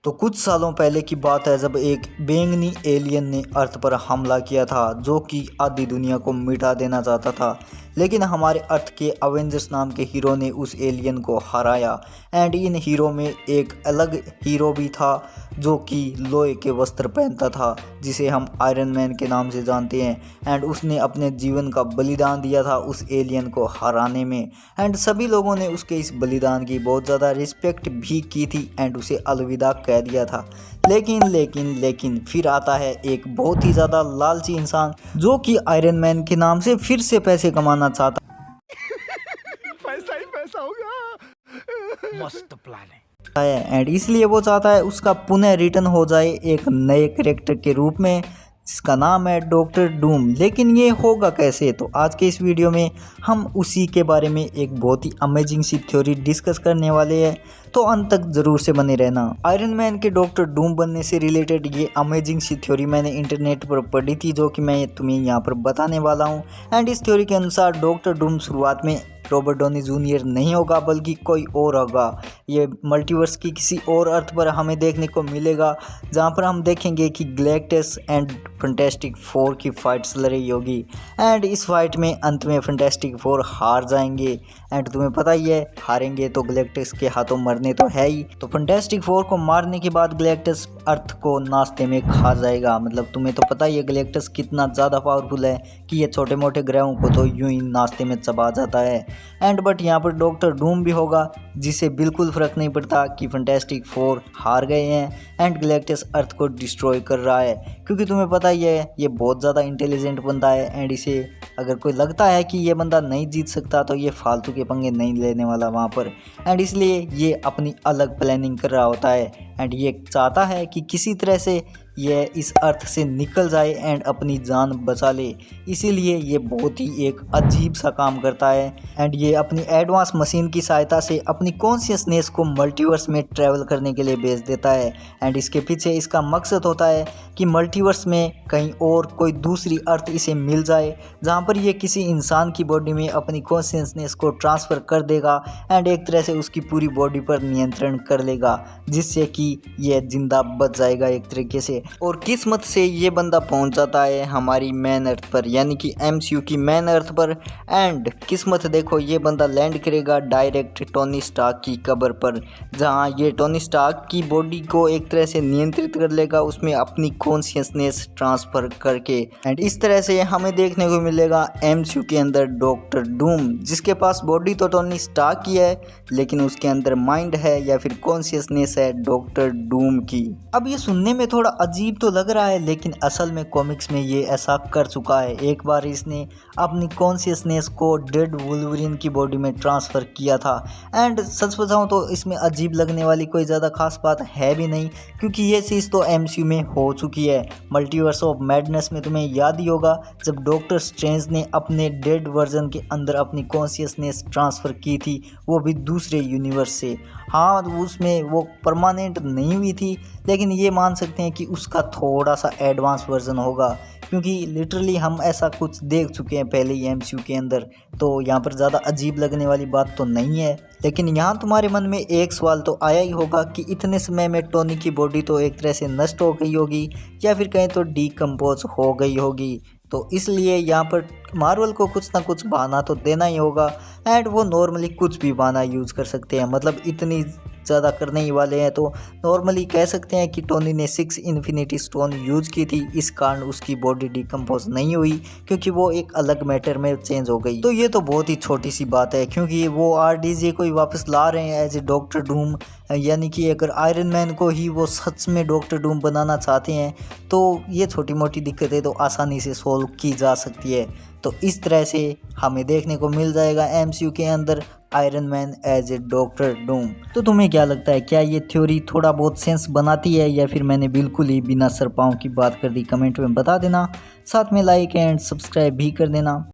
तो कुछ सालों पहले की बात है जब एक बैंगनी एलियन ने अर्थ पर हमला किया था जो कि आधी दुनिया को मिटा देना चाहता था। लेकिन हमारे अर्थ के अवेंजर्स नाम के हीरो ने उस एलियन को हराया। एंड इन हीरो में एक अलग हीरो भी था जो कि लोहे के वस्त्र पहनता था जिसे हम आयरन मैन के नाम से जानते हैं। एंड उसने अपने जीवन का बलिदान दिया था उस एलियन को हराने में। एंड सभी लोगों ने उसके इस बलिदान की बहुत ज़्यादा रिस्पेक्ट भी की थी एंड उसे अलविदा कह दिया था। लेकिन फिर आता है एक बहुत ही ज़्यादा लालची इंसान जो कि आयरन मैन के नाम से फिर से पैसे कमाना चाहता पैसा ही पैसा होगा। मस्त प्लान है। एंड इसलिए वो चाहता है उसका पुनः रिटर्न हो जाए एक नए कैरेक्टर के रूप में जिसका नाम है डॉक्टर डूम। लेकिन ये होगा कैसे, तो आज के इस वीडियो में हम उसी के बारे में एक बहुत ही अमेजिंग सी थ्योरी डिस्कस करने वाले हैं, तो अंत तक जरूर से बने रहना। आयरन मैन के डॉक्टर डूम बनने से रिलेटेड ये अमेजिंग सी थ्योरी मैंने इंटरनेट पर पढ़ी थी जो कि मैं तुम्हें यहाँ पर बताने वाला हूँ। एंड इस थ्योरी के अनुसार डॉक्टर डूम शुरुआत में रॉबर्ट डॉनी जूनियर नहीं होगा बल्कि कोई और होगा। ये मल्टीवर्स की किसी और अर्थ पर हमें देखने को मिलेगा जहाँ पर हम देखेंगे कि गैलेक्टस एंड फैंटास्टिक फोर की फाइट्स लड़ी होगी। एंड इस फाइट में अंत में फैंटास्टिक फोर हार जाएंगे। एंड तुम्हें पता ही है हारेंगे तो गैलेक्टस के हाथों मरने तो है ही। तो फैंटास्टिक फोर को मारने के बाद गैलेक्टस अर्थ को नाश्ते में खा जाएगा। मतलब तुम्हें तो पता ही है गैलेक्टस कितना ज़्यादा पावरफुल है कि ये छोटे मोटे ग्रहों को तो यूं ही नाश्ते में चबा जाता है। एंड बट यहाँ पर डॉक्टर डूम भी होगा जिसे बिल्कुल फ़र्क नहीं पड़ता कि फैंटास्टिक फोर हार गए हैं एंड गैलेक्टस अर्थ को डिस्ट्रॉय कर रहा है, क्योंकि तुम्हें पता ही है ये बहुत ज़्यादा इंटेलिजेंट बंदा है। एंड इसे अगर कोई लगता है कि ये बंदा नहीं जीत सकता तो ये फालतू के पंगे नहीं लेने वाला वहाँ पर। एंड इसलिए ये अपनी अलग प्लानिंग कर रहा होता है एंड ये चाहता है कि किसी तरह से ये इस अर्थ से निकल जाए एंड अपनी जान बचा ले। इसीलिए ये बहुत ही एक अजीब सा काम करता है एंड ये अपनी एडवांस मशीन की सहायता से अपनी कॉन्शियसनेस को मल्टीवर्स में ट्रैवल करने के लिए भेज देता है। एंड इसके पीछे इसका मकसद होता है कि मल्टीवर्स में कहीं और कोई दूसरी अर्थ इसे मिल जाए जहाँ पर ये किसी इंसान की बॉडी में अपनी कॉन्शियसनेस को ट्रांसफ़र कर देगा एंड एक तरह से उसकी पूरी बॉडी पर नियंत्रण कर लेगा जिससे कि ये जिंदा बच जाएगा एक तरीके से। और किस्मत से ये बंदा पहुंच जाता है हमारी मैन अर्थ पर यानी कि एमसीयू की मैन अर्थ पर। एंड किस्मत देखो ये बंदा लैंड करेगा डायरेक्ट टोनी स्टार्क की कब्र पर जहां ये टोनी स्टार्क की बॉडी को एक तरह से नियंत्रित कर लेगा उसमें अपनी कॉन्शियसनेस ट्रांसफ़र करके। एंड इस तरह से हमें देखने को मिलेगा एमसीयू के अंदर डॉक्टर डूम जिसके पास बॉडी तो टोनी स्टार्क की है लेकिन उसके अंदर माइंड है या फिर कॉन्शियसनेस है डॉक्टर डूम की। अब ये सुनने में थोड़ा अजीब तो लग रहा है लेकिन असल में कॉमिक्स में ये ऐसा कर चुका है। एक बार इसने अपनी कॉन्शियसनेस को डेड वुल्वरिन की बॉडी में ट्रांसफ़र किया था। एंड सच बताऊं तो इसमें अजीब लगने वाली कोई ज़्यादा खास बात है भी नहीं क्योंकि ये चीज़ तो एमसीयू में हो चुकी है। मल्टीवर्स ऑफ मैडनेस में तुम्हें याद ही होगा जब डॉक्टर स्ट्रेंज ने अपने डेड वर्जन के अंदर अपनी कॉन्शियसनेस ट्रांसफ़र की थी, वो भी दूसरे यूनिवर्स से। हाँ उसमें वो परमानेंट नहीं हुई थी लेकिन ये मान सकते हैं कि उसका थोड़ा सा एडवांस वर्जन होगा क्योंकि लिटरली हम ऐसा कुछ देख चुके हैं पहले ही एमसीयू के अंदर। तो यहाँ पर ज़्यादा अजीब लगने वाली बात तो नहीं है। लेकिन यहाँ तुम्हारे मन में एक सवाल तो आया ही होगा कि इतने समय में टोनी की बॉडी तो एक तरह से नष्ट हो गई होगी या फिर कहीं तो डीकम्पोज हो गई होगी। तो इसलिए यहाँ पर मार्वल को कुछ ना कुछ बहाना तो देना ही होगा। एंड वो नॉर्मली कुछ भी बहाना यूज़ कर सकते हैं, मतलब इतनी ज़्यादा करने ही वाले हैं तो नॉर्मली कह सकते हैं कि टोनी ने 6 इन्फिनिटी स्टोन यूज़ की थी, इस कारण उसकी बॉडी डिकम्पोज नहीं हुई क्योंकि वो एक अलग मैटर में चेंज हो गई। तो ये तो बहुत ही छोटी सी बात है क्योंकि वो आरडीजे को ही वापस ला रहे हैं एज ए डॉक्टर डूम। यानी कि अगर आयरन मैन को ही वो सच में डॉक्टर डूम बनाना चाहते हैं तो ये छोटी मोटी दिक्कतें तो आसानी से सोल्व की जा सकती है। तो इस तरह से हमें देखने को मिल जाएगा एमसीयू के अंदर Iron Man as a Doctor Doom. तो तुम्हें क्या लगता है, क्या ये थ्योरी थोड़ा बहुत सेंस बनाती है या फिर मैंने बिल्कुल ही बिना सर पाँव की बात कर दी? कमेंट में बता देना, साथ में लाइक एंड सब्सक्राइब भी कर देना।